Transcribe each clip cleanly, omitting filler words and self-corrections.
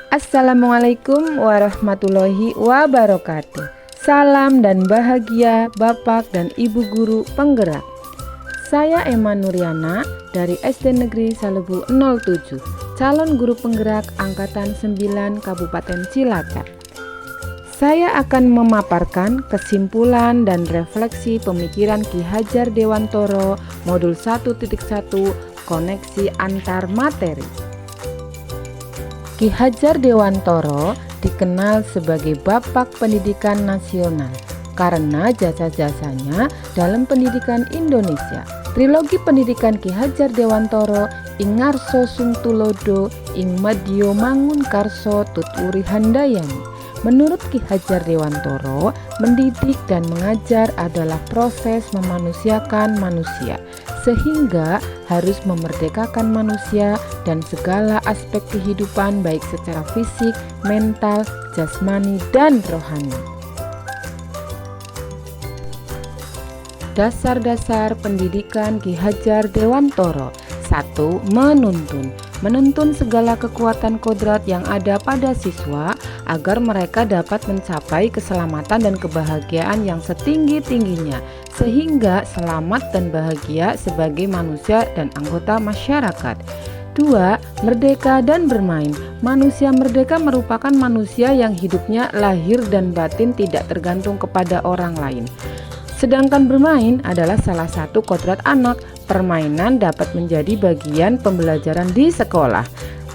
Assalamualaikum warahmatullahi wabarakatuh. Salam dan bahagia Bapak dan Ibu Guru Penggerak. Saya Emma Nuriana dari SD Negeri Salebu 07, calon guru penggerak Angkatan 9 Kabupaten Cilacap. Saya akan memaparkan kesimpulan dan refleksi pemikiran Ki Hajar Dewantoro Modul 1.1 Koneksi Antar Materi. Ki Hajar Dewantoro dikenal sebagai Bapak Pendidikan Nasional karena jasa-jasanya dalam pendidikan Indonesia. Trilogi pendidikan Ki Hajar Dewantoro ing ngarsa sung tulodo ing madya mangun karso tuturi handayani. Menurut Ki Hajar Dewantoro, mendidik dan mengajar adalah proses memanusiakan manusia, sehingga harus memerdekakan manusia dan segala aspek kehidupan baik secara fisik, mental, jasmani, dan rohani. Dasar-dasar pendidikan Ki Hajar Dewantoro. 1. Menuntun segala kekuatan kodrat yang ada pada siswa agar mereka dapat mencapai keselamatan dan kebahagiaan yang setinggi-tingginya, sehingga selamat dan bahagia sebagai manusia dan anggota masyarakat. 2. Merdeka dan bermain. Manusia merdeka merupakan manusia yang hidupnya lahir dan batin tidak tergantung kepada orang lain. Sedangkan bermain adalah salah satu kodrat anak. Permainan dapat menjadi bagian pembelajaran di sekolah.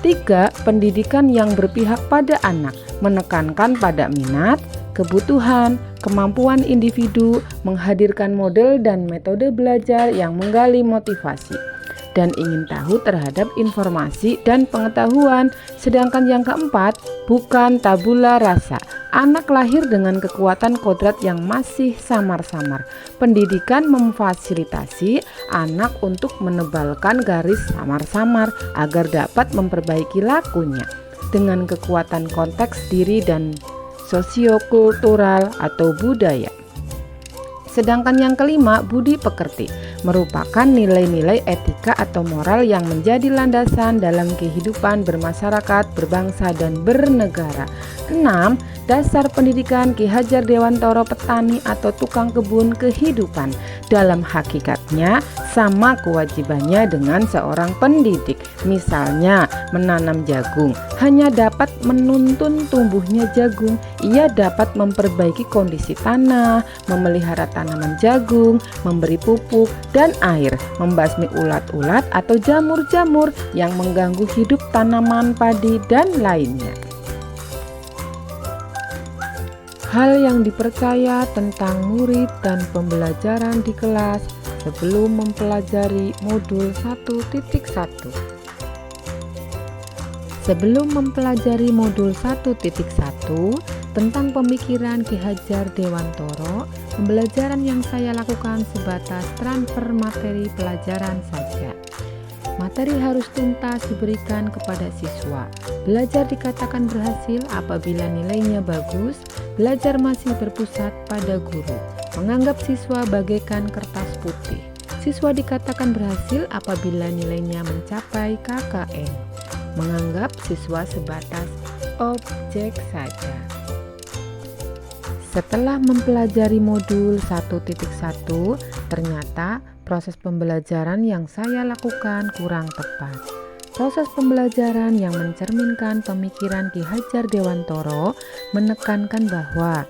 3. Pendidikan yang berpihak pada anak, menekankan pada minat, kebutuhan, kemampuan individu, menghadirkan model dan metode belajar yang menggali motivasi dan ingin tahu terhadap informasi dan pengetahuan. Sedangkan yang keempat, bukan tabula rasa. Anak lahir dengan kekuatan kodrat yang masih samar-samar. Pendidikan memfasilitasi anak untuk menebalkan garis samar-samar agar dapat memperbaiki lakunya dengan kekuatan konteks diri dan sosiokultural atau budaya. Sedangkan yang kelima, budi pekerti, merupakan nilai-nilai etika atau moral yang menjadi landasan dalam kehidupan bermasyarakat, berbangsa, dan bernegara. 6. Dasar pendidikan Ki Hajar Dewantoro petani atau tukang kebun kehidupan. Dalam hakikatnya sama kewajibannya dengan seorang pendidik. Misalnya menanam jagung, hanya dapat menuntun tumbuhnya jagung. Ia dapat memperbaiki kondisi tanah, memelihara tanaman jagung, memberi pupuk dan air, membasmi ulat-ulat atau jamur-jamur yang mengganggu hidup tanaman padi dan lainnya. Hal yang dipercaya tentang murid dan pembelajaran di kelas sebelum mempelajari modul 1.1. Sebelum mempelajari modul 1.1 tentang pemikiran Ki Hajar Dewantoro, pembelajaran yang saya lakukan sebatas transfer materi pelajaran saja. Materi harus tuntas diberikan kepada siswa. Belajar dikatakan berhasil apabila nilainya bagus. Belajar masih berpusat pada guru, menganggap siswa bagaikan kertas putih. Siswa dikatakan berhasil apabila nilainya mencapai KKM, menganggap siswa sebatas objek saja. Setelah mempelajari modul 1.1, ternyata proses pembelajaran yang saya lakukan kurang tepat. Proses pembelajaran yang mencerminkan pemikiran Ki Hajar Dewantoro menekankan bahwa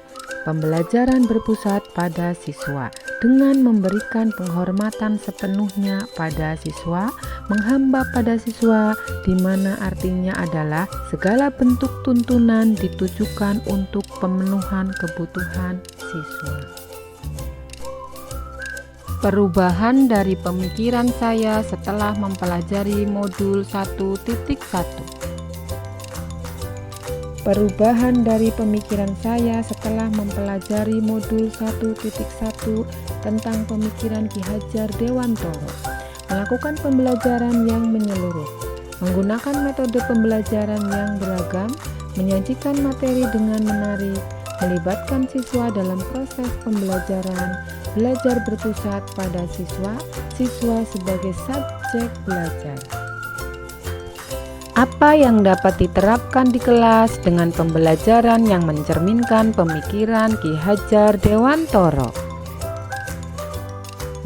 pembelajaran berpusat pada siswa dengan memberikan penghormatan sepenuhnya pada siswa, menghamba pada siswa, di mana artinya adalah segala bentuk tuntunan ditujukan untuk pemenuhan kebutuhan siswa. Perubahan dari pemikiran saya setelah mempelajari modul 1.1. Perubahan dari pemikiran saya setelah mempelajari modul 1.1 tentang pemikiran Ki Hajar Dewantoro. Melakukan pembelajaran yang menyeluruh, menggunakan metode pembelajaran yang beragam, menyajikan materi dengan menarik, melibatkan siswa dalam proses pembelajaran, belajar berpusat pada siswa, siswa sebagai subjek belajar. Apa yang dapat diterapkan di kelas dengan pembelajaran yang mencerminkan pemikiran Ki Hajar Dewantoro?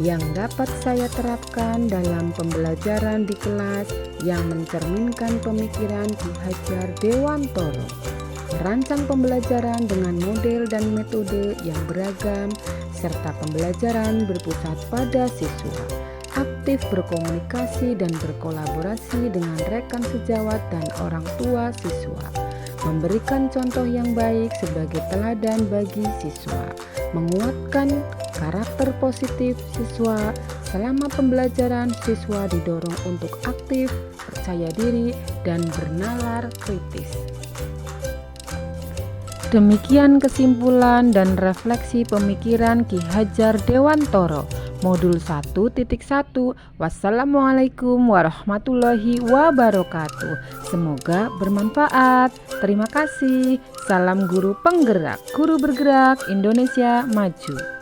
Yang dapat saya terapkan dalam pembelajaran di kelas yang mencerminkan pemikiran Ki Hajar Dewantoro: merancang pembelajaran dengan model dan metode yang beragam, serta pembelajaran berpusat pada siswa, aktif berkomunikasi dan berkolaborasi dengan rekan sejawat dan orang tua siswa, memberikan contoh yang baik sebagai teladan bagi siswa, menguatkan karakter positif siswa. Selama pembelajaran, siswa didorong untuk aktif, percaya diri, dan bernalar kritis. Demikian kesimpulan dan refleksi pemikiran Ki Hajar Dewantoro, Modul 1.1. Wassalamualaikum warahmatullahi wabarakatuh. Semoga bermanfaat. Terima kasih. Salam guru penggerak, guru bergerak, Indonesia maju.